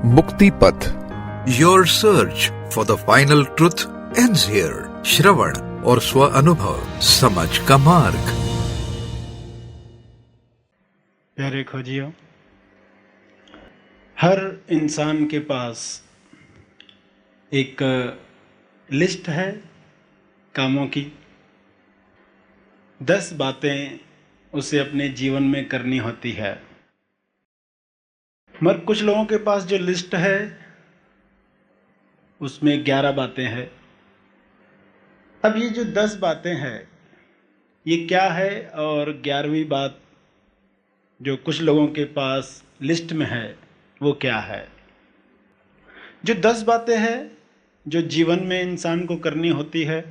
मुक्ति पथ। Your search for the final truth ends here. श्रवण और स्व अनुभव, समझ का मार्ग। प्यारे खोजियों, हर इंसान के पास एक लिस्ट है कामों की। 10 बातें उसे अपने जीवन में करनी होती है, मगर कुछ लोगों के पास जो लिस्ट है उसमें 11 बातें हैं। अब ये जो 10 बातें हैं ये क्या है, और 11वीं बात जो कुछ लोगों के पास लिस्ट में है वो क्या है। जो 10 बातें हैं जो जीवन में इंसान को करनी होती है,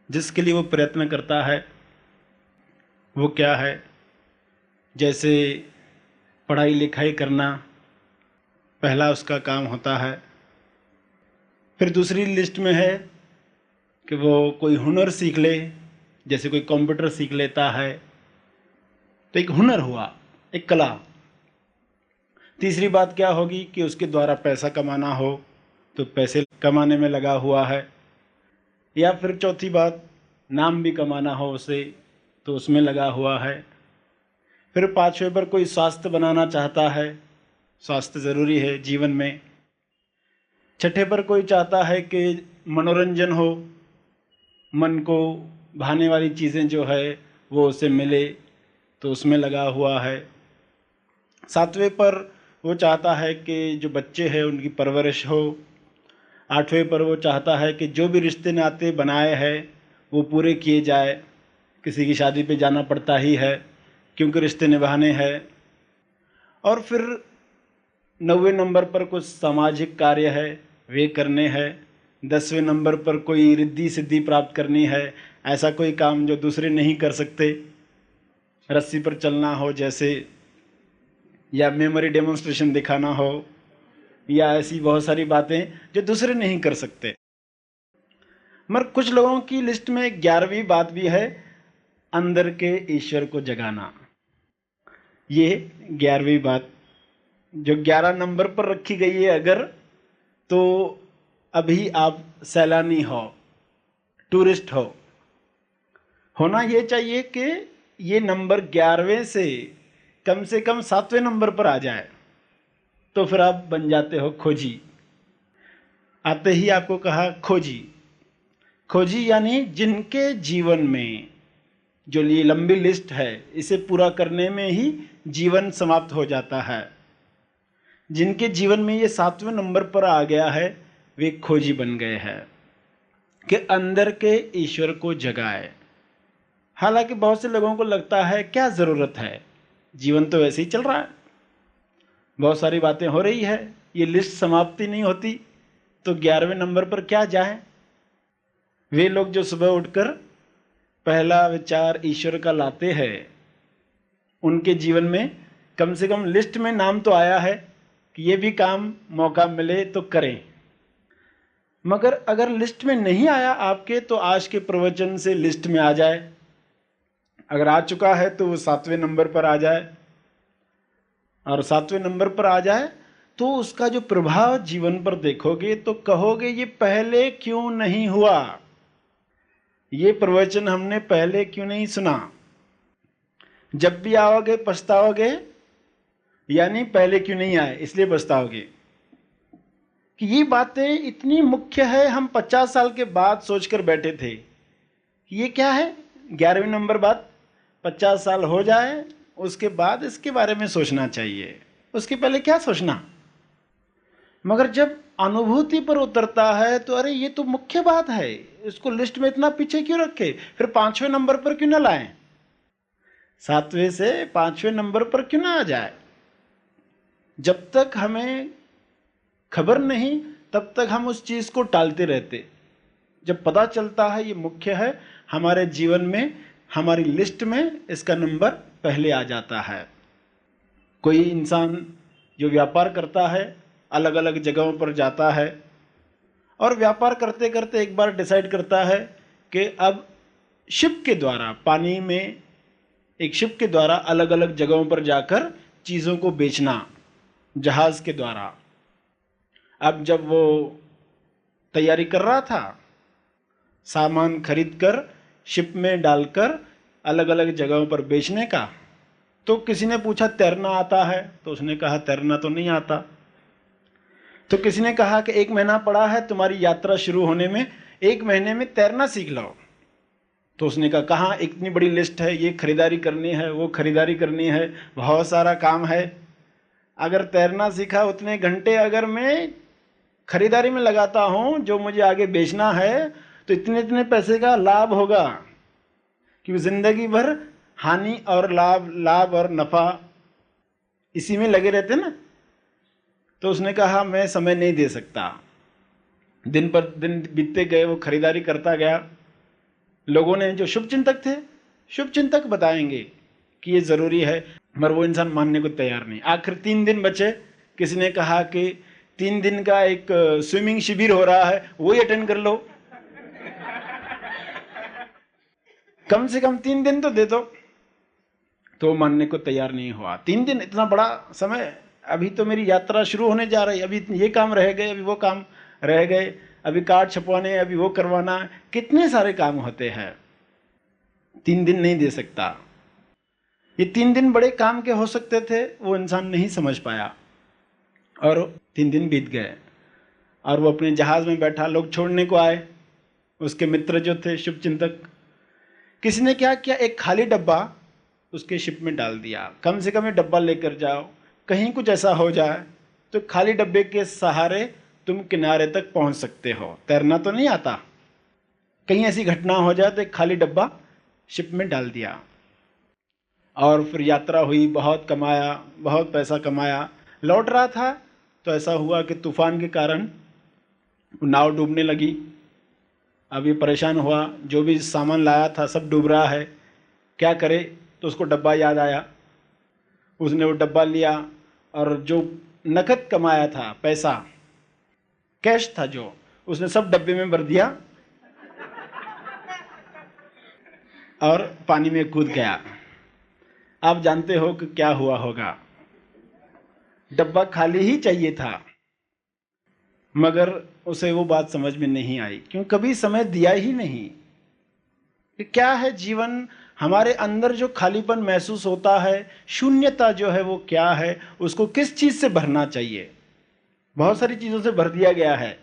जिसके लिए वो प्रयत्न करता है, वो क्या है। जैसे पढ़ाई लिखाई करना पहला उसका काम होता है। फिर दूसरी लिस्ट में है कि वो कोई हुनर सीख ले, जैसे कोई कंप्यूटर सीख लेता है तो एक हुनर हुआ, एक कला। तीसरी बात क्या होगी कि उसके द्वारा पैसा कमाना हो तो पैसे कमाने में लगा हुआ है। या फिर चौथी बात, नाम भी कमाना हो उसे तो उसमें लगा हुआ है। फिर 5वें पर कोई स्वास्थ्य बनाना चाहता है, स्वास्थ्य ज़रूरी है जीवन में। 6ठे पर कोई चाहता है कि मनोरंजन हो, मन को भाने वाली चीज़ें जो है वो उसे मिले तो उसमें लगा हुआ है। 7वें पर वो चाहता है कि जो बच्चे हैं उनकी परवरिश हो। 8वें पर वो चाहता है कि जो भी रिश्ते नाते बनाए हैं वो पूरे किए जाए। किसी की शादी पे जाना पड़ता ही है क्योंकि रिश्ते निभाने हैं। और फिर 9वें नंबर पर कुछ सामाजिक कार्य है, वे करने हैं। 10वें नंबर पर कोई रिद्धि सिद्धि प्राप्त करनी है, ऐसा कोई काम जो दूसरे नहीं कर सकते। रस्सी पर चलना हो जैसे, या मेमोरी डेमोन्स्ट्रेशन दिखाना हो, या ऐसी बहुत सारी बातें जो दूसरे नहीं कर सकते। मगर कुछ लोगों की लिस्ट में 11वीं बात भी है, अंदर के ईश्वर को जगाना। ये 11वीं बात जो 11 नंबर पर रखी गई है अगर, तो अभी आप सैलानी हो, टूरिस्ट हो। होना ये चाहिए कि ये नंबर 11वें से कम 7वें नंबर पर आ जाए तो फिर आप बन जाते हो खोजी। आते ही आपको कहा खोजी। खोजी यानी जिनके जीवन में जो ये लंबी लिस्ट है इसे पूरा करने में ही जीवन समाप्त हो जाता है। जिनके जीवन में ये 7वें नंबर पर आ गया है वे खोजी बन गए हैं कि अंदर के ईश्वर को जगाए। हालांकि बहुत से लोगों को लगता है क्या ज़रूरत है, जीवन तो वैसे ही चल रहा है, बहुत सारी बातें हो रही है, ये लिस्ट समाप्ति नहीं होती तो 11वें नंबर पर क्या जाएं। वे लोग जो सुबह उठकर पहला विचार ईश्वर का लाते हैं, उनके जीवन में कम से कम लिस्ट में नाम तो आया है कि ये भी काम मौका मिले तो करें। मगर अगर लिस्ट में नहीं आया आपके तो आज के प्रवचन से लिस्ट में आ जाए। अगर आ चुका है तो वो 7वें नंबर पर आ जाए, और 7वें नंबर पर आ जाए तो उसका जो प्रभाव जीवन पर देखोगे तो कहोगे ये पहले क्यों नहीं हुआ, ये प्रवचन हमने पहले क्यों नहीं सुना। जब भी आओगे पछताओगे, यानी पहले क्यों नहीं आए इसलिए पछताओगे कि ये बातें इतनी मुख्य है। हम 50 साल के बाद सोचकर बैठे थे कि ये क्या है 11वें नंबर बात। 50 साल हो जाए उसके बाद इसके बारे में सोचना चाहिए, उसके पहले क्या सोचना। मगर जब अनुभूति पर उतरता है तो अरे ये तो मुख्य बात है, इसको लिस्ट में इतना पीछे क्यों रखे, फिर 5वें नंबर पर क्यों ना लाएं, 7वें से 5वें नंबर पर क्यों ना आ जाए। जब तक हमें खबर नहीं तब तक हम उस चीज़ को टालते रहते। जब पता चलता है ये मुख्य है हमारे जीवन में, हमारी लिस्ट में इसका नंबर पहले आ जाता है। कोई इंसान जो व्यापार करता है अलग अलग जगहों पर जाता है और व्यापार करते करते एक बार डिसाइड करता है कि अब शिप के द्वारा, पानी में एक शिप के द्वारा अलग अलग जगहों पर जाकर चीज़ों को बेचना, जहाज़ के द्वारा। अब जब वो तैयारी कर रहा था सामान खरीद कर शिप में डालकर अलग अलग जगहों पर बेचने का, तो किसी ने पूछा तैरना आता है? तो उसने कहा तैरना तो नहीं आता। तो किसी ने कहा कि 1 महीना पड़ा है तुम्हारी यात्रा शुरू होने में, 1 महीने में तैरना सीख लो। तो उसने कहा कहाँ, इतनी बड़ी लिस्ट है, ये खरीदारी करनी है, वो खरीदारी करनी है, बहुत सारा काम है। अगर तैरना सीखा उतने घंटे अगर मैं खरीदारी में लगाता हूँ जो मुझे आगे बेचना है, तो इतने इतने पैसे का लाभ होगा। क्योंकि जिंदगी भर हानि और लाभ, लाभ और नफा इसी में लगे रहते ना। तो उसने कहा मैं समय नहीं दे सकता। दिन पर दिन बीतते गए, वो खरीदारी करता गया। लोगों ने, जो शुभचिंतक थे, शुभचिंतक बताएंगे कि ये ज़रूरी है, मगर वो इंसान मानने को तैयार नहीं। आखिर 3 दिन बचे। किसी ने कहा कि 3 दिन का एक स्विमिंग शिविर हो रहा है, वही अटेंड कर लो, कम से कम 3 दिन तो दे दो। तो मानने को तैयार नहीं हुआ। 3 दिन इतना बड़ा समय, अभी तो मेरी यात्रा शुरू होने जा रही, अभी ये काम रह गए, अभी वो काम रह गए, अभी कार्ड छपवाने, अभी वो करवाना, कितने सारे काम होते हैं। 3 दिन नहीं दे सकता। ये 3 दिन बड़े काम के हो सकते थे, वो इंसान नहीं समझ पाया। और 3 दिन बीत गए और वो अपने जहाज में बैठा, लोग छोड़ने को आए, उसके मित्र जो थे शुभचिंतक। किसी ने क्या किया, एक खाली डब्बा उसके शिप में डाल दिया। कम से कम ये डब्बा लेकर जाओ, कहीं कुछ ऐसा हो जाए तो खाली डब्बे के सहारे तुम किनारे तक पहुंच सकते हो। तैरना तो नहीं आता, कहीं ऐसी घटना हो जाए तो एक खाली डब्बा शिप में डाल दिया। और फिर यात्रा हुई, बहुत कमाया, बहुत पैसा कमाया। लौट रहा था तो ऐसा हुआ कि तूफान के कारण नाव डूबने लगी। अब ये परेशान हुआ, जो भी सामान लाया था सब डूब रहा है, क्या करे? तो उसको डब्बा याद आया। उसने वो डब्बा लिया और जो नकद कमाया था, पैसा, कैश था जो, उसने सब डब्बे में भर दिया और पानी में कूद गया। आप जानते हो कि क्या हुआ होगा। डब्बा खाली ही चाहिए था, मगर उसे वो बात समझ में नहीं आई, क्यों? कभी समय दिया ही नहीं कि क्या है जीवन। हमारे अंदर जो खालीपन महसूस होता है, शून्यता जो है, वो क्या है, उसको किस चीज़ से भरना चाहिए? बहुत सारी चीज़ों से भर दिया गया है।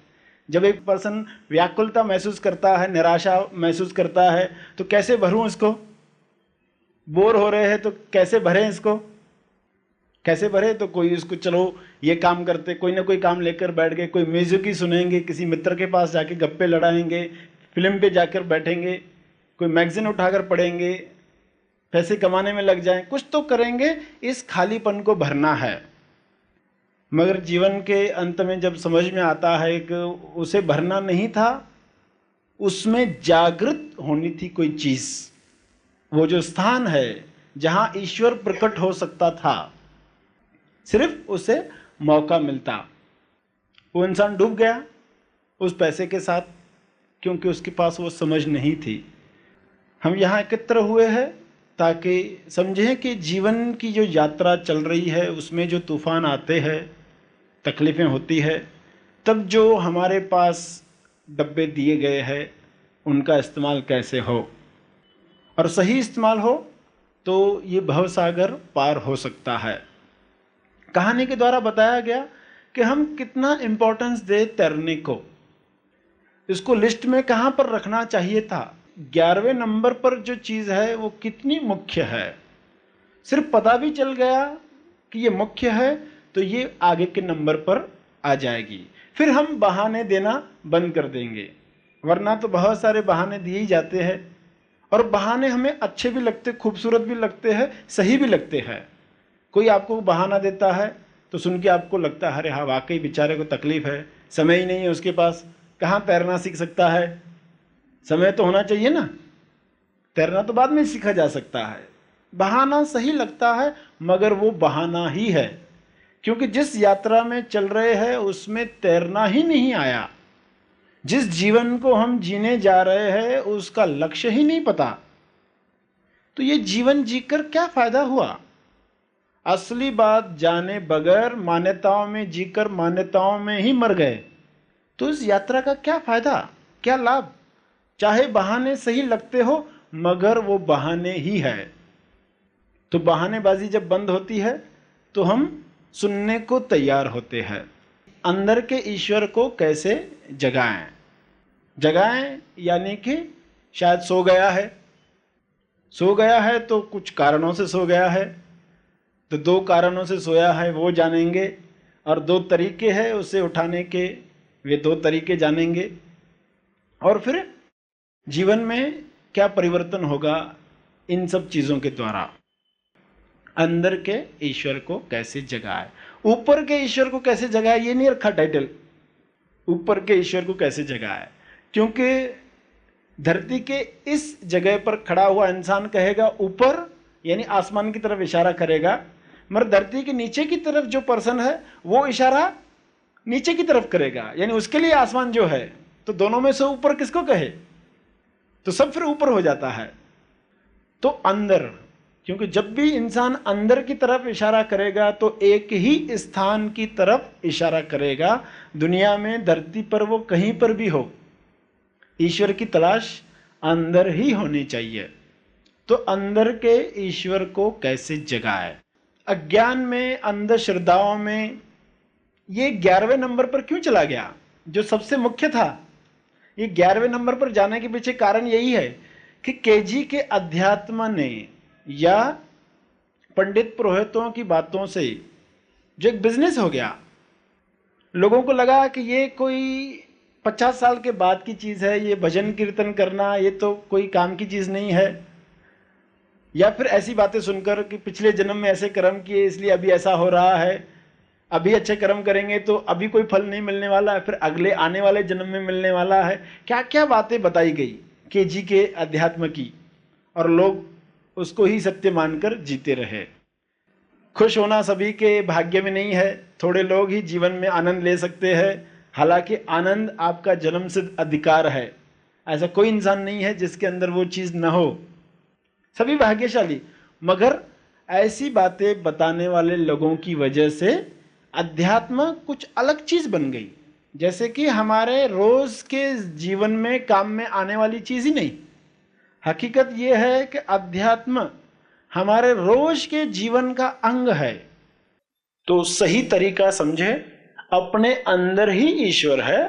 जब एक पर्सन व्याकुलता महसूस करता है, निराशा महसूस करता है, तो कैसे भरूं इसको? बोर हो रहे हैं तो कैसे भरें इसको? कैसे भरे? तो कोई उसको, चलो ये काम करते, कोई ना कोई काम लेकर बैठ गए, कोई म्यूजिक ही सुनेंगे, किसी मित्र के पास जाके गप्पे लड़ाएंगे, फिल्म पे जाकर बैठेंगे, कोई मैगजीन उठाकर पढ़ेंगे, पैसे कमाने में लग जाएं, कुछ तो करेंगे, इस खालीपन को भरना है। मगर जीवन के अंत में जब समझ में आता है कि उसे भरना नहीं था, उसमें जागृत होनी थी कोई चीज। वो जो स्थान है जहां ईश्वर प्रकट हो सकता था, सिर्फ उसे मौका मिलता। वो इंसान डूब गया उस पैसे के साथ, क्योंकि उसके पास वो समझ नहीं थी। हम यहाँ एकत्र हुए हैं ताकि समझें कि जीवन की जो यात्रा चल रही है, उसमें जो तूफान आते हैं, तकलीफ़ें होती है, तब जो हमारे पास डब्बे दिए गए हैं उनका इस्तेमाल कैसे हो, और सही इस्तेमाल हो तो ये भवसागर पार हो सकता है। कहानी के द्वारा बताया गया कि हम कितना इम्पोर्टेंस दे तैरने को, इसको लिस्ट में कहाँ पर रखना चाहिए था। 11वें नंबर पर जो चीज़ है वो कितनी मुख्य है। सिर्फ पता भी चल गया कि ये मुख्य है तो ये आगे के नंबर पर आ जाएगी। फिर हम बहाने देना बंद कर देंगे, वरना तो बहुत सारे बहाने दिए ही जाते हैं, और बहाने हमें अच्छे भी लगते, खूबसूरत भी लगते हैं, सही भी लगते हैं। कोई आपको बहाना देता है तो सुन के आपको लगता है अरे हाँ वाकई बेचारे को तकलीफ है, समय ही नहीं है उसके पास, कहाँ तैरना सीख सकता है, समय तो होना चाहिए ना, तैरना तो बाद में सीखा जा सकता है। बहाना सही लगता है मगर वो बहाना ही है, क्योंकि जिस यात्रा में चल रहे हैं उसमें तैरना ही नहीं आया। जिस जीवन को हम जीने जा रहे हैं उसका लक्ष्य ही नहीं पता, तो ये जीवन जीकर क्या फायदा हुआ? असली बात जाने बगैर मान्यताओं में जीकर मान्यताओं में ही मर गए तो इस यात्रा का क्या फायदा, क्या लाभ? चाहे बहाने सही लगते हो मगर वो बहाने ही है। तो बहानेबाजी जब बंद होती है तो हम सुनने को तैयार होते हैं। अंदर के ईश्वर को कैसे जगाएं? जगाएं यानी कि शायद सो गया है तो कुछ कारणों से सो गया है, तो 2 कारणों से सोया है वो जानेंगे, और 2 तरीके हैं उसे उठाने के, वे 2 तरीके जानेंगे। और फिर जीवन में क्या परिवर्तन होगा इन सब चीज़ों के द्वारा। अंदर के ईश्वर को कैसे जगाए, ऊपर के ईश्वर को कैसे जगाए, ये नहीं रखा टाइटल, ऊपर के ईश्वर को कैसे जगाए। क्योंकि धरती के इस जगह पर खड़ा हुआ इंसान कहेगा ऊपर, यानी आसमान की तरफ इशारा करेगा, मगर धरती के नीचे की तरफ जो पर्सन है वो इशारा नीचे की तरफ करेगा, यानी उसके लिए आसमान जो है। तो दोनों में से ऊपर किसको कहे, तो सब फिर ऊपर हो जाता है। तो अंदर, क्योंकि जब भी इंसान अंदर की तरफ इशारा करेगा तो एक ही स्थान की तरफ इशारा करेगा। दुनिया में, धरती पर, वो कहीं पर भी हो, ईश्वर की तलाश अंदर ही होनी चाहिए। तो अंदर के ईश्वर को कैसे जगाए? अज्ञान में, अंधश्रद्धाओं में ये 11वें नंबर पर क्यों चला गया, जो सबसे मुख्य था? ये 11वें नंबर पर जाने के पीछे कारण यही है कि केजी के अध्यात्म ने या पंडित पुरोहितों की बातों से जो एक बिजनेस हो गया, लोगों को लगा कि ये कोई 50 साल के बाद की चीज़ है, ये भजन कीर्तन करना ये तो कोई काम की चीज़ नहीं है। या फिर ऐसी बातें सुनकर कि पिछले जन्म में ऐसे कर्म किए इसलिए अभी ऐसा हो रहा है, अभी अच्छे कर्म करेंगे तो अभी कोई फल नहीं मिलने वाला है, फिर अगले आने वाले जन्म में मिलने वाला है। क्या क्या बातें बताई गई केजी के अध्यात्म की, और लोग उसको ही सत्य मानकर जीते रहे। खुश होना सभी के भाग्य में नहीं है, थोड़े लोग ही जीवन में आनंद ले सकते हैं। हालांकि आनंद आपका जन्मसिद्ध अधिकार है, ऐसा कोई इंसान नहीं है जिसके अंदर वो चीज़ न हो, सभी भाग्यशाली। मगर ऐसी बातें बताने वाले लोगों की वजह से अध्यात्म कुछ अलग चीज़ बन गई, जैसे कि हमारे रोज़ के जीवन में काम में आने वाली चीज़ ही नहीं। हकीकत ये है कि अध्यात्म हमारे रोज के जीवन का अंग है। तो सही तरीका समझे, अपने अंदर ही ईश्वर है,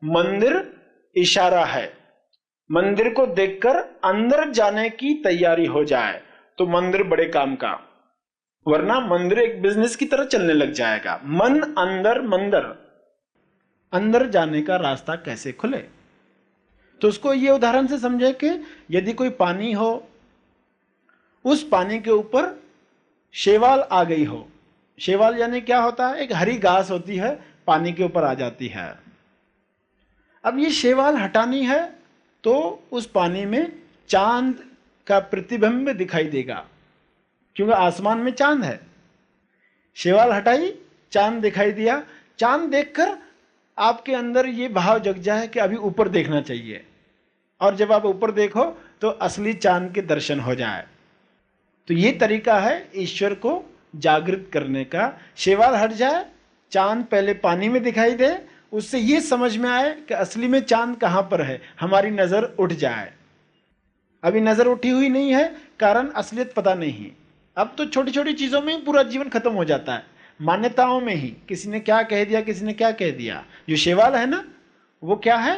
मंदिर इशारा है। मंदिर को देखकर अंदर जाने की तैयारी हो जाए तो मंदिर बड़े काम का, वरना मंदिर एक बिजनेस की तरह चलने लग जाएगा। मन अंदर मंदिर, अंदर जाने का रास्ता कैसे खुले? तो उसको ये उदाहरण से समझे कि यदि कोई पानी हो, उस पानी के ऊपर शैवाल आ गई हो। शैवाल यानी क्या होता है? एक हरी घास होती है, पानी के ऊपर आ जाती है। अब ये शैवाल हटानी है तो उस पानी में चांद का प्रतिबिंब दिखाई देगा, क्योंकि आसमान में चांद है। शैवाल हटाई, चांद दिखाई दिया। चांद देखकर आपके अंदर ये भाव जग जाए कि अभी ऊपर देखना चाहिए, और जब आप ऊपर देखो तो असली चांद के दर्शन हो जाए। तो ये तरीका है ईश्वर को जागृत करने का। शैवाल हट जाए, चांद पहले पानी में दिखाई दे, उससे ये समझ में आए कि असली में चांद कहाँ पर है, हमारी नज़र उठ जाए। अभी नज़र उठी हुई नहीं है, कारण असलियत पता नहीं। अब तो छोटी छोटी चीज़ों में पूरा जीवन खत्म हो जाता है, मान्यताओं में ही। किसी ने क्या कह दिया, किसी ने क्या कह दिया। जो शैवाल है ना, वो क्या है?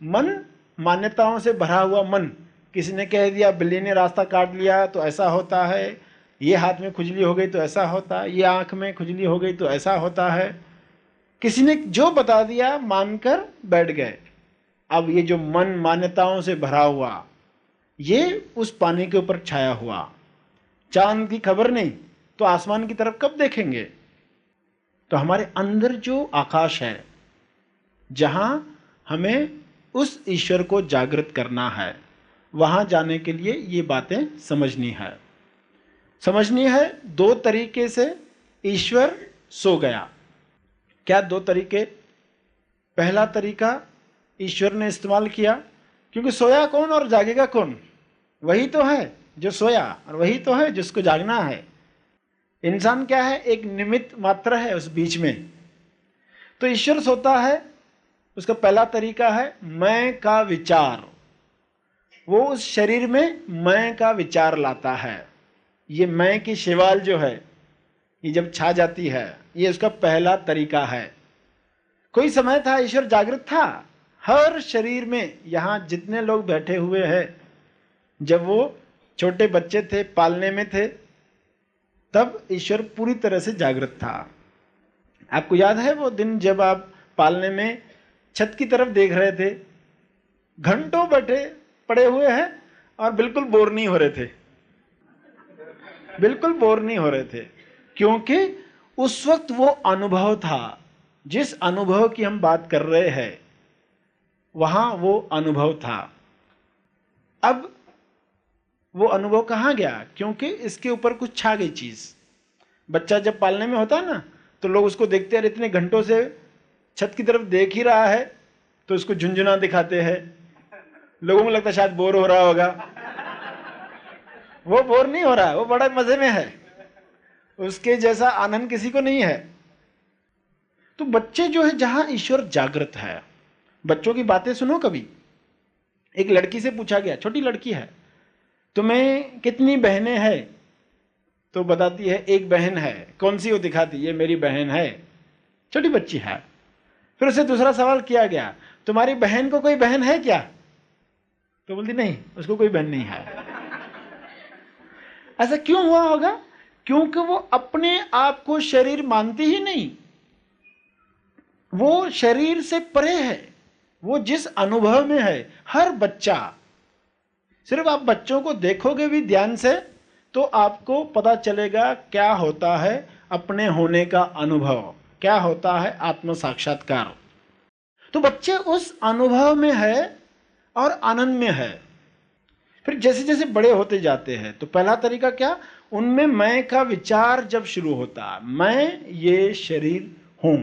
मन, मान्यताओं से भरा हुआ मन। किसी ने कह दिया बिल्ली ने रास्ता काट लिया तो ऐसा होता है, ये हाथ में खुजली हो गई तो ऐसा होता है, ये आँख में खुजली हो गई तो ऐसा होता है। किसी ने जो बता दिया मानकर बैठ गए। अब ये जो मन मान्यताओं से भरा हुआ, ये उस पानी के ऊपर छाया हुआ। चांद की खबर नहीं तो आसमान की तरफ कब देखेंगे? तो हमारे अंदर जो आकाश है, जहां हमें उस ईश्वर को जागृत करना है, वहां जाने के लिए ये बातें समझनी है। समझनी है 2 तरीके से। ईश्वर सो गया। क्या 2 तरीके? पहला तरीका ईश्वर ने इस्तेमाल किया, क्योंकि सोया कौन और जागेगा कौन? वही तो है जो सोया, और वही तो है जिसको जागना है। इंसान क्या है, एक निमित्त मात्र है उस बीच में। तो ईश्वर सोता है, उसका पहला तरीका है मैं का विचार। वो उस शरीर में मैं का विचार लाता है। ये मैं की शैवाल जो है, ये जब छा जाती है, ये उसका पहला तरीका है। कोई समय था ईश्वर जागृत था हर शरीर में। यहां जितने लोग बैठे हुए हैं, जब वो छोटे बच्चे थे, पालने में थे, तब ईश्वर पूरी तरह से जागृत था। आपको याद है वो दिन जब आप पालने में छत की तरफ देख रहे थे, घंटों बैठे पड़े हुए हैं और बिल्कुल बोर नहीं हो रहे थे, बिल्कुल बोर नहीं हो रहे थे, क्योंकि उस वक्त वो अनुभव था। जिस अनुभव की हम बात कर रहे हैं, वहां वो अनुभव था। अब वो अनुभव कहाँ गया? क्योंकि इसके ऊपर कुछ छा गई चीज। बच्चा जब पालने में होता है ना, तो लोग उसको देखते हैं, इतने घंटों से छत की तरफ देख ही रहा है, तो उसको झुंझुना दिखाते हैं। लोगों को लगता है शायद बोर हो रहा होगा। वो बोर नहीं हो रहा, वो बड़ा मजे में है, उसके जैसा आनंद किसी को नहीं है। तो बच्चे जो है, जहां ईश्वर जागृत है, बच्चों की बातें सुनो कभी। एक लड़की से पूछा गया, छोटी लड़की है, तुम्हें कितनी बहनें हैं? तो बताती है एक बहन है। कौन सी? वो दिखाती, ये मेरी बहन है, छोटी बच्ची है। फिर उससे दूसरा सवाल किया गया, तुम्हारी बहन को कोई बहन है क्या? तो बोलती नहीं, उसको कोई बहन नहीं है। ऐसा क्यों हुआ होगा? क्योंकि वो अपने आप को शरीर मानती ही नहीं, वो शरीर से परे है, वो जिस अनुभव में है। हर बच्चा, सिर्फ आप बच्चों को देखोगे भी ध्यान से, तो आपको पता चलेगा क्या होता है अपने होने का अनुभव, क्या होता है आत्म साक्षात्कार। तो बच्चे उस अनुभव में है और आनंद में है। फिर जैसे जैसे बड़े होते जाते हैं, तो पहला तरीका क्या? उनमें मैं का विचार जब शुरू होता, मैं ये शरीर हूं।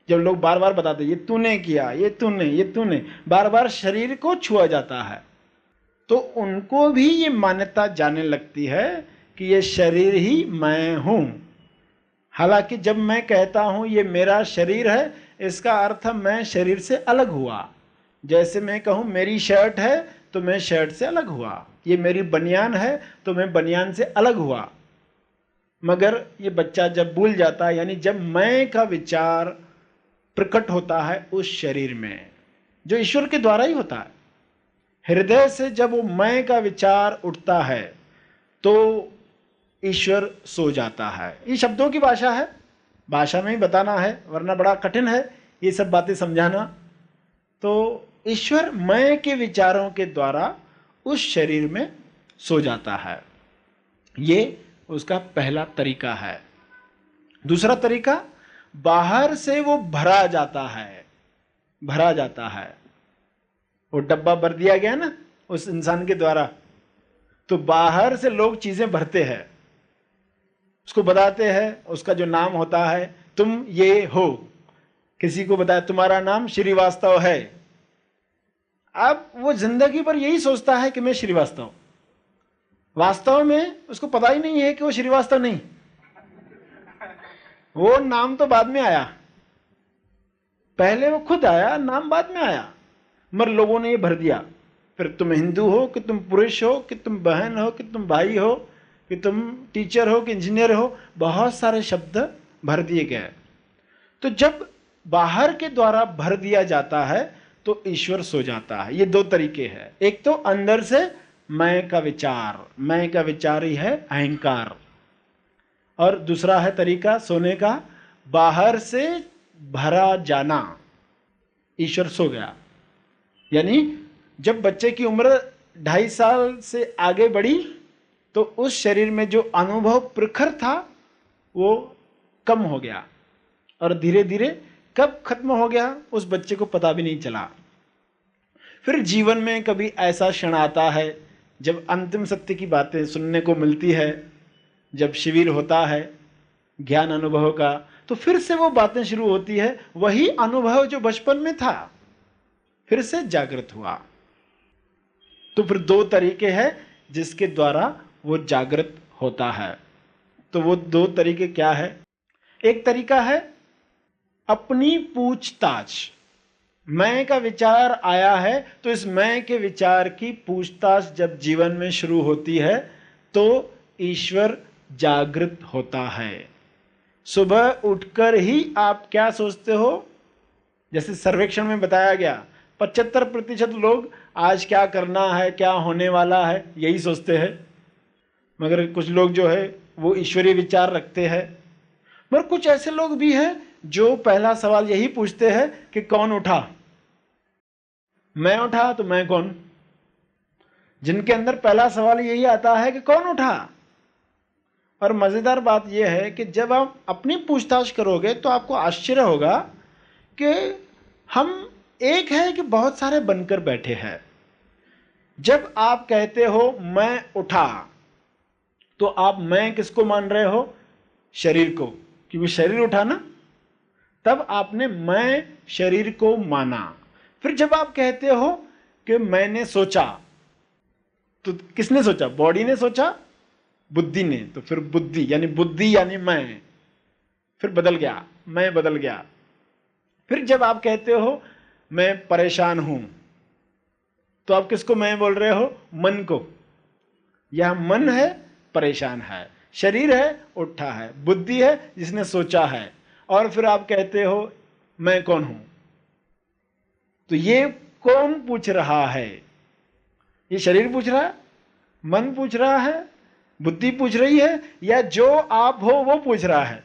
जब लोग बार बार बताते ये तूने किया, ये तूने, बार बार शरीर को छुआ जाता है, तो उनको भी ये मान्यता जाने लगती है कि ये शरीर ही मैं हूं। हालांकि जब मैं कहता हूं ये मेरा शरीर है, इसका अर्थ मैं शरीर से अलग हुआ। जैसे मैं कहूं मेरी शर्ट है, तो मैं शर्ट से अलग हुआ। ये मेरी बनियान है, तो मैं बनियान से अलग हुआ। मगर ये बच्चा जब भूल जाता है, यानी जब मैं का विचार प्रकट होता है उस शरीर में, जो ईश्वर के द्वारा ही होता है, हृदय से जब वो मैं का विचार उठता है, तो ईश्वर सो जाता है। ये शब्दों की भाषा है, भाषा में ही बताना है, वरना बड़ा कठिन है ये सब बातें समझाना। तो ईश्वर मैं के विचारों के द्वारा उस शरीर में सो जाता है। ये उसका पहला तरीका है। दूसरा तरीका, बाहर से वो भरा जाता है, भरा जाता है। वो डब्बा भर दिया गया ना उस इंसान के द्वारा, तो बाहर से लोग चीजें भरते हैं, उसको बताते हैं, उसका जो नाम होता है, तुम ये हो। किसी को बताया तुम्हारा नाम श्रीवास्तव है। अब वो जिंदगी भर यही सोचता है कि मैं श्रीवास्तव, वास्तव में उसको पता ही नहीं है कि वो श्रीवास्तव नहीं, वो नाम तो बाद में आया, पहले वो खुद आया, नाम बाद में आया, मगर लोगों ने ये भर दिया। फिर तुम हिंदू हो कि तुम पुरुष हो कि तुम बहन हो कि तुम भाई हो कि तुम टीचर हो कि इंजीनियर हो, बहुत सारे शब्द भर दिए गए। तो जब बाहर के द्वारा भर दिया जाता है, तो ईश्वर सो जाता है। ये दो तरीके हैं। एक तो अंदर से मैं का विचार, मैं का विचार ही है अहंकार, और दूसरा है तरीका सोने का, बाहर से भरा जाना। ईश्वर सो गया, यानी जब बच्चे की उम्र 2.5 साल से आगे बढ़ी, तो उस शरीर में जो अनुभव प्रखर था वो कम हो गया, और धीरे धीरे कब खत्म हो गया उस बच्चे को पता भी नहीं चला। फिर जीवन में कभी ऐसा क्षण आता है जब अंतिम सत्य की बातें सुनने को मिलती है, जब शिविर होता है ज्ञान अनुभव का, तो फिर से वो बातें शुरू होती है, वही अनुभव जो बचपन में था फिर से जागृत हुआ। तो फिर दो तरीके हैं जिसके द्वारा वो जागृत होता है। तो वो दो तरीके क्या है? एक तरीका है अपनी पूछताछ। मैं का विचार आया है तो इस मैं के विचार की पूछताछ जब जीवन में शुरू होती है तो ईश्वर जागृत होता है। सुबह उठकर ही आप क्या सोचते हो? जैसे सर्वेक्षण में बताया गया 75% लोग आज क्या करना है, क्या होने वाला है, यही सोचते हैं। मगर कुछ लोग जो है वो ईश्वरीय विचार रखते हैं। मगर कुछ ऐसे लोग भी हैं जो पहला सवाल यही पूछते हैं कि कौन उठा? मैं उठा तो मैं कौन? जिनके अंदर पहला सवाल यही आता है कि कौन उठा। और मजेदार बात यह है कि जब आप अपनी पूछताछ करोगे तो आपको आश्चर्य होगा कि हम एक है कि बहुत सारे बनकर बैठे हैं। जब आप कहते हो मैं उठा तो आप मैं किसको मान रहे हो? शरीर को, क्योंकि शरीर उठा ना। तब आपने मैं शरीर को माना। फिर जब आप कहते हो कि मैंने सोचा, तो किसने सोचा? बॉडी ने सोचा, बुद्धि ने। तो फिर बुद्धि यानी मैं, फिर बदल गया, मैं बदल गया। फिर जब आप कहते हो मैं परेशान हूं तो आप किसको मैं बोल रहे हो? मन को। यह मन है, परेशान है। शरीर है, उठा है। बुद्धि है, जिसने सोचा है। और फिर आप कहते हो मैं कौन हूं। तो ये कौन पूछ रहा है? ये शरीर पूछ रहा है, मन पूछ रहा है, बुद्धि पूछ रही है, या जो आप हो वो पूछ रहा है?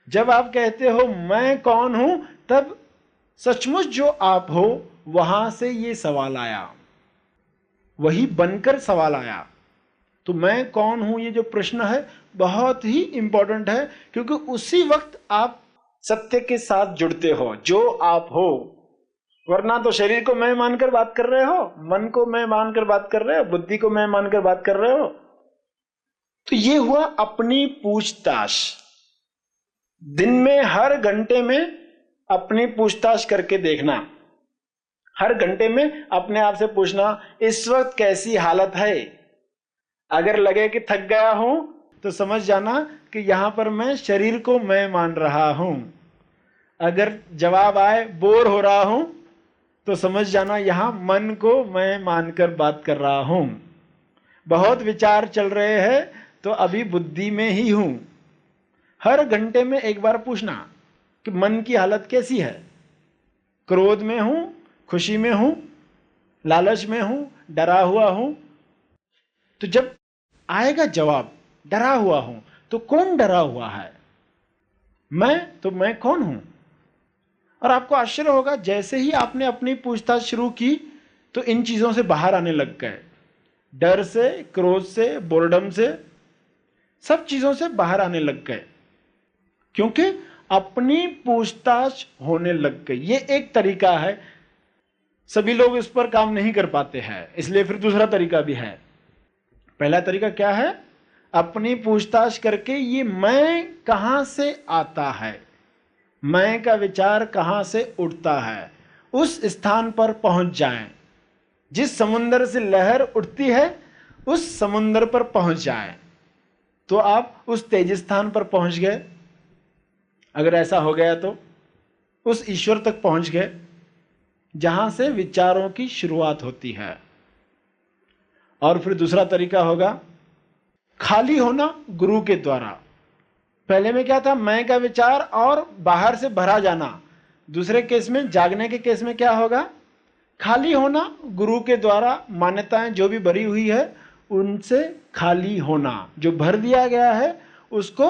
जब आप कहते हो मैं कौन हूं तब सचमुच जो आप हो वहां से ये सवाल आया, वही बनकर सवाल आया। तो मैं कौन हूं ये जो प्रश्न है बहुत ही इंपॉर्टेंट है, क्योंकि उसी वक्त आप सत्य के साथ जुड़ते हो, जो आप हो। वरना तो शरीर को मैं मानकर बात कर रहे हो, मन को मैं मानकर बात कर रहे हो, बुद्धि को मैं मानकर बात कर रहे हो। तो ये हुआ अपनी पूछताछ। दिन में हर घंटे में अपनी पूछताछ करके देखना। हर घंटे में अपने आप से पूछना इस वक्त कैसी हालत है। अगर लगे कि थक गया हूं तो समझ जाना कि यहां पर मैं शरीर को मैं मान रहा हूं। अगर जवाब आए बोर हो रहा हूं तो समझ जाना यहां मन को मैं मानकर बात कर रहा हूं। बहुत विचार चल रहे हैं तो अभी बुद्धि में ही हूं। हर घंटे में एक बार पूछना कि मन की हालत कैसी है। क्रोध में हूं, खुशी में हूं, लालच में हूं, डरा हुआ हूं। तो जब आएगा जवाब डरा हुआ हूं, तो कौन डरा हुआ है? मैं। तो मैं कौन हूं? और आपको आश्चर्य होगा, जैसे ही आपने अपनी पूछताछ शुरू की तो इन चीजों से बाहर आने लग गए। डर से, क्रोध से, बोर्डम से, सब चीजों से बाहर आने लग गए, क्योंकि अपनी पूछताछ होने लग गई। ये एक तरीका है। सभी लोग इस पर काम नहीं कर पाते हैं, इसलिए फिर दूसरा तरीका भी है। पहला तरीका क्या है? अपनी पूछताछ करके ये मैं कहां से आता है, मैं का विचार कहां से उठता है, उस स्थान पर पहुंच जाएं। जिस समुद्र से लहर उठती है उस समुद्र पर पहुंच जाएं तो आप उस तेज स्थान पर पहुंच गए। अगर ऐसा हो गया तो उस ईश्वर तक पहुंच गए जहां से विचारों की शुरुआत होती है। और फिर दूसरा तरीका होगा खाली होना गुरु के द्वारा। पहले में क्या था? मैं का विचार और बाहर से भरा जाना। दूसरे केस में, जागने के केस में क्या होगा? खाली होना गुरु के द्वारा। मान्यताएं जो भी भरी हुई है उनसे खाली होना। जो भर दिया गया है उसको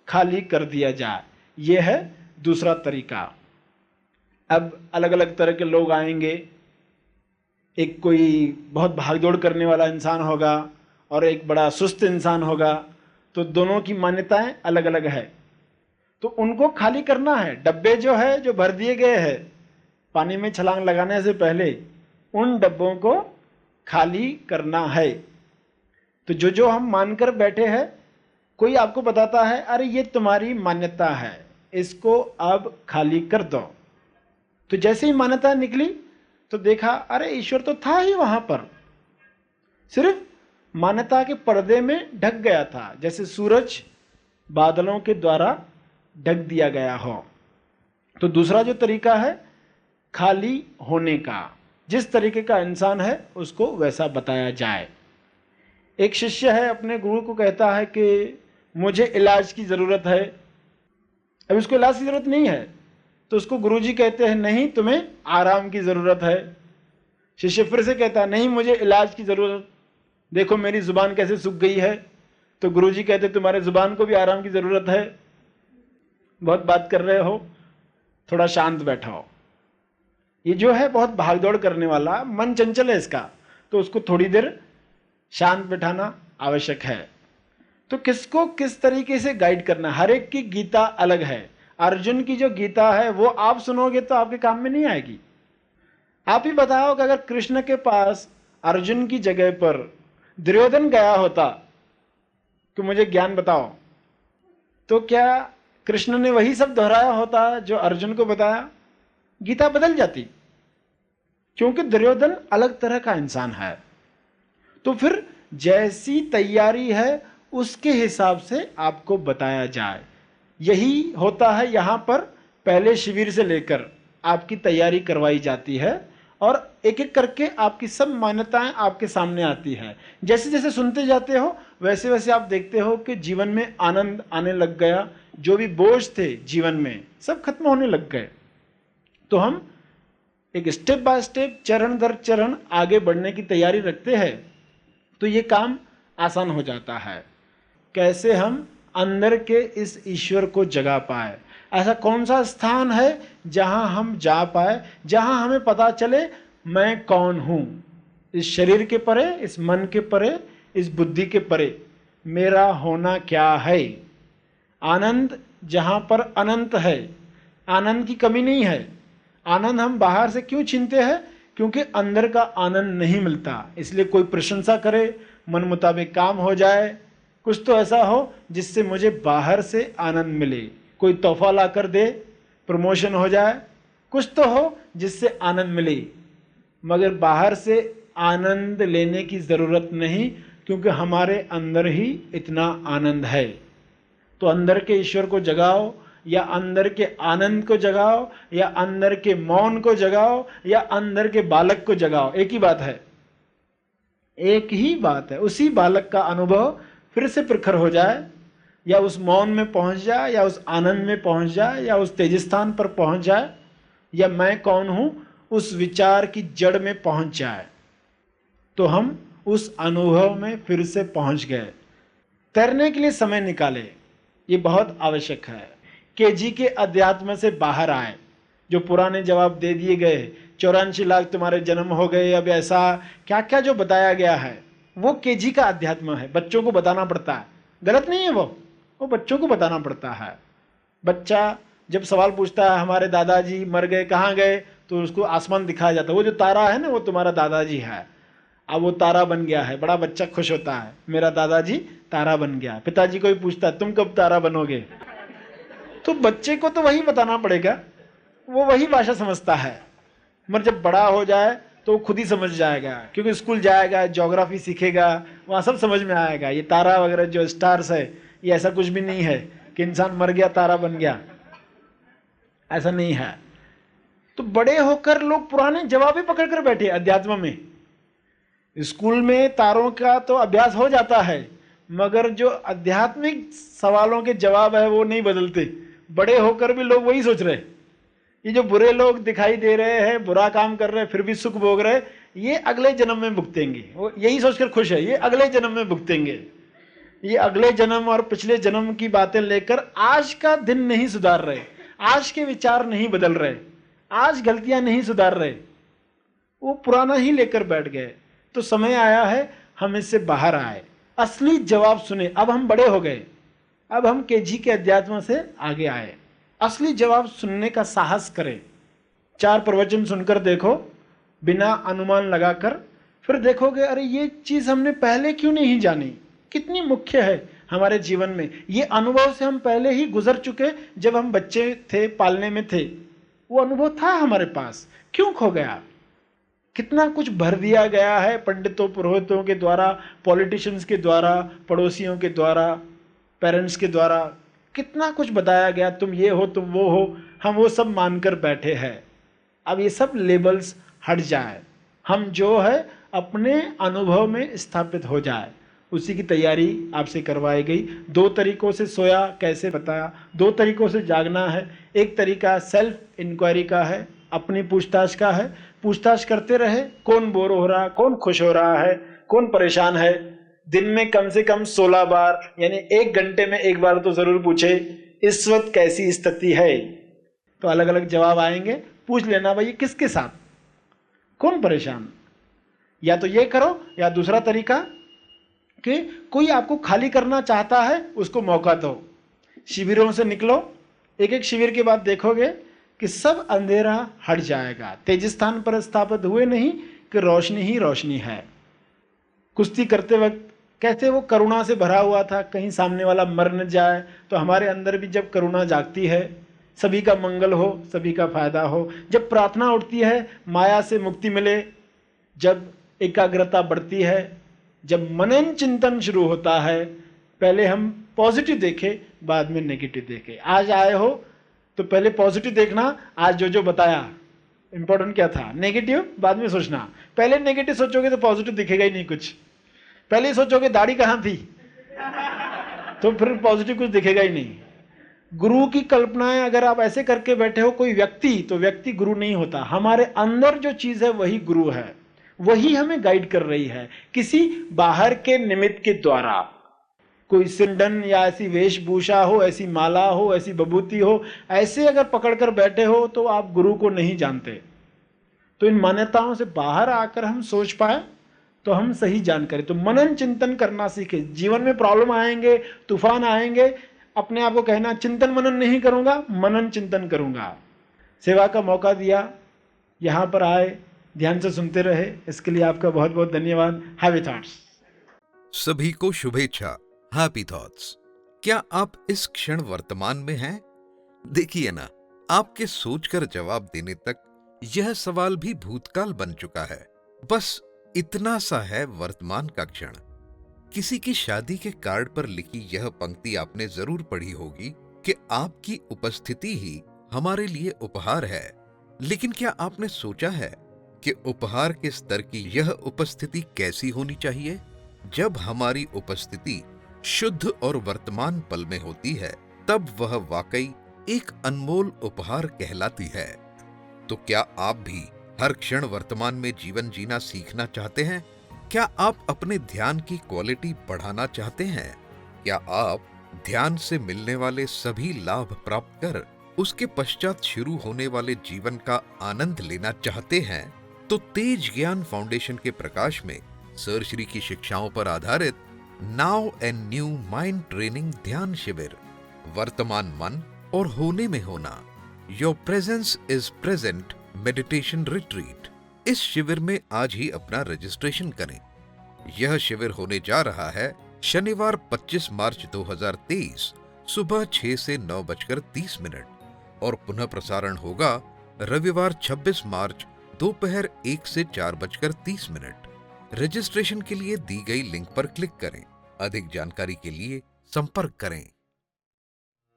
खाली कर दिया जाए। यह है दूसरा तरीका। अब अलग अलग तरह के लोग आएंगे। एक कोई बहुत भागदौड़ करने वाला इंसान होगा और एक बड़ा सुस्त इंसान होगा, तो दोनों की मान्यताएं अलग अलग है। तो उनको खाली करना है। डब्बे जो है, जो भर दिए गए हैं, पानी में छलांग लगाने से पहले उन डब्बों को खाली करना है। तो जो हम मानकर बैठे हैं, कोई आपको बताता है अरे ये तुम्हारी मान्यता है, इसको अब खाली कर दो। तो जैसे ही मान्यता निकली तो देखा अरे ईश्वर तो था ही वहां पर, सिर्फ मान्यता के पर्दे में ढक गया था, जैसे सूरज बादलों के द्वारा ढक दिया गया हो। तो दूसरा जो तरीका है खाली होने का, जिस तरीके का इंसान है उसको वैसा बताया जाए। एक शिष्य है अपने गुरु को कहता है कि मुझे इलाज की ज़रूरत है। अब उसको इलाज की ज़रूरत नहीं है, तो उसको गुरुजी कहते हैं नहीं, तुम्हें आराम की ज़रूरत है। शिष्य फिर से कहता है नहीं, मुझे इलाज की ज़रूरत, देखो मेरी ज़ुबान कैसे सूख गई है। तो गुरुजी कहते तुम्हारे ज़ुबान को भी आराम की ज़रूरत है, बहुत बात कर रहे हो, थोड़ा शांत बैठाओ। ये जो है बहुत भागदौड़ करने वाला मन, चंचल है इसका, तो उसको थोड़ी देर शांत बैठाना आवश्यक है। तो किसको किस तरीके से गाइड करना, हर एक की गीता अलग है। अर्जुन की जो गीता है वो आप सुनोगे तो आपके काम में नहीं आएगी। आप ही बताओ कि अगर कृष्ण के पास अर्जुन की जगह पर दुर्योधन गया होता कि मुझे ज्ञान बताओ, तो क्या कृष्ण ने वही सब दोहराया होता जो अर्जुन को बताया? गीता बदल जाती, क्योंकि दुर्योधन अलग तरह का इंसान है। तो फिर जैसी तैयारी है उसके हिसाब से आपको बताया जाए। यही होता है यहाँ पर, पहले शिविर से लेकर आपकी तैयारी करवाई जाती है और एक एक करके आपकी सब मान्यताएं आपके सामने आती है। जैसे जैसे सुनते जाते हो वैसे वैसे आप देखते हो कि जीवन में आनंद आने लग गया, जो भी बोझ थे जीवन में सब खत्म होने लग गए। तो हम एक स्टेप बाय स्टेप, चरण दर चरण आगे बढ़ने की तैयारी रखते हैं, तो ये काम आसान हो जाता है। कैसे हम अंदर के इस ईश्वर को जगा पाए, ऐसा कौन सा स्थान है जहां हम जा पाए, जहां हमें पता चले मैं कौन हूं, इस शरीर के परे, इस मन के परे, इस बुद्धि के परे मेरा होना क्या है। आनंद जहां पर अनंत है, आनंद की कमी नहीं है। आनंद हम बाहर से क्यों छीनते हैं? क्योंकि अंदर का आनंद नहीं मिलता। इसलिए कोई प्रशंसा करे, मन मुताबिक काम हो जाए, कुछ तो ऐसा हो जिससे मुझे बाहर से आनंद मिले, कोई तोहफा ला कर दे, प्रमोशन हो जाए, कुछ तो हो जिससे आनंद मिले। मगर बाहर से आनंद लेने की ज़रूरत नहीं, क्योंकि हमारे अंदर ही इतना आनंद है। तो अंदर के ईश्वर को जगाओ, या अंदर के आनंद को जगाओ, या अंदर के मौन को जगाओ, या अंदर के बालक को जगाओ, एक ही बात है, एक ही बात है। उसी बालक का अनुभव फिर से प्रखर हो जाए, या उस मौन में पहुंच जाए, या उस आनंद में पहुंच जाए, या उस तेज स्थान पर पहुंच जाए, या मैं कौन हूं उस विचार की जड़ में पहुंच जाए, तो हम उस अनुभव में फिर से पहुंच गए। तैरने के लिए समय निकाले, ये बहुत आवश्यक है। केजी के अध्यात्म से बाहर आए। जो पुराने जवाब दे दिए गए, 84 लाख तुम्हारे जन्म हो गए, अब ऐसा क्या क्या जो बताया गया है, वो केजी का अध्यात्म है। बच्चों को बताना पड़ता है, गलत नहीं है वो बच्चों को बताना पड़ता है। बच्चा जब सवाल पूछता है हमारे दादाजी मर गए, कहाँ गए, तो उसको आसमान दिखाया जाता है, वो जो तारा है ना वो तुम्हारा दादाजी है। अब वो तारा बन गया है, बड़ा बच्चा खुश होता है, मेरा दादाजी तारा बन गया। पिताजी को भी पूछता है तुम कब तारा बनोगे। तो बच्चे को तो वही बताना पड़ेगा, वो वही भाषा समझता है। मगर जब बड़ा हो जाए तो खुद ही समझ जाएगा, क्योंकि स्कूल जाएगा, ज्योग्राफी सीखेगा, वहाँ सब समझ में आएगा। ये तारा वगैरह जो स्टार्स है, ये ऐसा कुछ भी नहीं है कि इंसान मर गया तारा बन गया, ऐसा नहीं है। तो बड़े होकर लोग पुराने जवाब ही पकड़ कर बैठे अध्यात्म में। स्कूल में तारों का तो अभ्यास हो जाता है, मगर जो आध्यात्मिक सवालों के जवाब है वो नहीं बदलते। बड़े होकर भी लोग वही सोच रहे, ये जो बुरे लोग दिखाई दे रहे हैं, बुरा काम कर रहे हैं, फिर भी सुख भोग रहे, ये अगले जन्म में भुगतेंगे। वो यही सोचकर खुश है, ये अगले जन्म में भुगतेंगे। ये अगले जन्म और पिछले जन्म की बातें लेकर आज का दिन नहीं सुधार रहे, आज के विचार नहीं बदल रहे, आज गलतियां नहीं सुधार रहे, वो पुराना ही लेकर बैठ गए। तो समय आया है हम इससे बाहर आए, असली जवाब सुने। अब हम बड़े हो गए, अब हम केजी के अध्यात्म से आगे आए, असली जवाब सुनने का साहस करें। 4 प्रवचन सुनकर देखो, बिना अनुमान लगाकर, फिर देखोगे अरे ये चीज हमने पहले क्यों नहीं जानी, कितनी मुख्य है हमारे जीवन में। ये अनुभव से हम पहले ही गुजर चुके, जब हम बच्चे थे, पालने में थे, वो अनुभव था हमारे पास, क्यों खो गया। कितना कुछ भर दिया गया है पंडितों पुरोहितों के द्वारा, पॉलिटिशियंस के द्वारा, पड़ोसियों के द्वारा, पेरेंट्स के द्वारा, कितना कुछ बताया गया, तुम ये हो तुम वो हो, हम वो सब मानकर बैठे हैं। अब ये सब लेबल्स हट जाए, हम जो है अपने अनुभव में स्थापित हो जाए, उसी की तैयारी आपसे करवाई गई। 2 तरीकों से सोया कैसे बताया, 2 तरीकों से जागना है। एक तरीका सेल्फ इंक्वायरी का है, अपनी पूछताछ का है, पूछताछ करते रहे, कौन बोर हो रहा है, कौन खुश हो रहा है, कौन परेशान है। दिन में कम से कम 16 बार यानी 1 घंटे में 1 बार तो जरूर पूछे इस वक्त कैसी स्थिति है, तो अलग अलग जवाब आएंगे। पूछ लेना भाई किसके साथ, कौन परेशान। या तो ये करो, या दूसरा तरीका कि कोई आपको खाली करना चाहता है उसको मौका दो। शिविरों से निकलो, एक एक शिविर के बाद देखोगे कि सब अंधेरा हट जाएगा। तेज स्थान पर स्थापित हुए नहीं कि रोशनी ही रोशनी है। कुश्ती करते वक्त कैसे वो करुणा से भरा हुआ था, कहीं सामने वाला मर न जाए। तो हमारे अंदर भी जब करुणा जागती है, सभी का मंगल हो, सभी का फायदा हो, जब प्रार्थना उठती है माया से मुक्ति मिले, जब एकाग्रता बढ़ती है, जब मनन चिंतन शुरू होता है, पहले हम पॉजिटिव देखें बाद में नेगेटिव देखें। आज आए हो तो पहले पॉजिटिव देखना, आज जो जो बताया इंपॉर्टेंट क्या था, नेगेटिव बाद में सोचना। पहले नेगेटिव सोचोगे तो पॉजिटिव दिखेगा ही नहीं कुछ। पहले ही सोचोगे दाढ़ी कहाँ थी तो फिर पॉजिटिव कुछ दिखेगा ही नहीं। गुरु की कल्पनाएं अगर आप ऐसे करके बैठे हो कोई व्यक्ति, तो व्यक्ति गुरु नहीं होता। हमारे अंदर जो चीज है वही गुरु है, वही हमें गाइड कर रही है। किसी बाहर के निमित्त के द्वारा, कोई सिंडन या ऐसी वेशभूषा हो, ऐसी माला हो, ऐसी बबूती हो, ऐसे अगर पकड़कर बैठे हो तो आप गुरु को नहीं जानते। तो इन मान्यताओं से बाहर आकर हम सोच पाए तो हम सही जानकारी, तो मनन चिंतन करना सीखे। जीवन में प्रॉब्लम आएंगे, तूफान आएंगे, अपने आप को कहना चिंतन मनन नहीं करूंगा, मनन चिंतन करूंगा। सेवा का मौका दिया, यहां पर आए, ध्यान से सुनते रहे, इसके लिए आपका बहुत बहुत धन्यवाद। Happy thoughts. सभी को शुभेच्छा, हैप्पी थॉट्स। क्या आप इस क्षण वर्तमान में हैं? देखिए ना, आपके सोचकर जवाब देने तक यह सवाल भी भूतकाल बन चुका है। बस इतना सा है वर्तमान का क्षण। किसी की शादी के कार्ड पर लिखी यह पंक्ति आपने जरूर पढ़ी होगी कि आपकी उपस्थिति ही हमारे लिए उपहार है। लेकिन क्या आपने सोचा है कि उपहार के स्तर की यह उपस्थिति कैसी होनी चाहिए? जब हमारी उपस्थिति शुद्ध और वर्तमान पल में होती है, तब वह वाकई एक अनमोल उपहार कहलाती है। तो क्या आप भी हर क्षण वर्तमान में जीवन जीना सीखना चाहते हैं? क्या आप अपने ध्यान की क्वालिटी बढ़ाना चाहते हैं? क्या आप ध्यान से मिलने वाले सभी लाभ प्राप्त कर उसके पश्चात शुरू होने वाले जीवन का आनंद लेना चाहते हैं? तो तेज ज्ञान फाउंडेशन के प्रकाश में सर श्री की शिक्षाओं पर आधारित now and new mind training ध्यान शिविर, वर्तमान मन और होने में होना, your presence is present meditation retreat. इस शिविर में आज ही अपना रजिस्ट्रेशन करें। यह शिविर होने जा रहा है शनिवार 25 मार्च 2023 सुबह 6 से 9:30 और पुनः प्रसारण होगा रविवार 26 मार्च दोपहर 1 से 4:30। रजिस्ट्रेशन के लिए दी गई लिंक पर क्लिक करें। अधिक जानकारी के लिए संपर्क करें।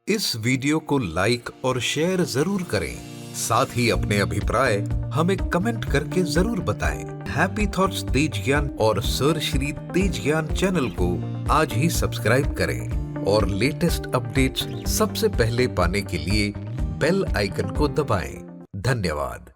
इस वीडियो को लाइक और शेयर जरूर करें। साथ ही अपने अभिप्राय हमें कमेंट करके जरूर बताएं। हैप्पी थॉट्स तेज ज्ञान और सर श्री तेज ज्ञान चैनल को आज ही सब्सक्राइब करें और लेटेस्ट अपडेट्स सबसे पहले पाने के लिए बेल आइकन को दबाएं। धन्यवाद।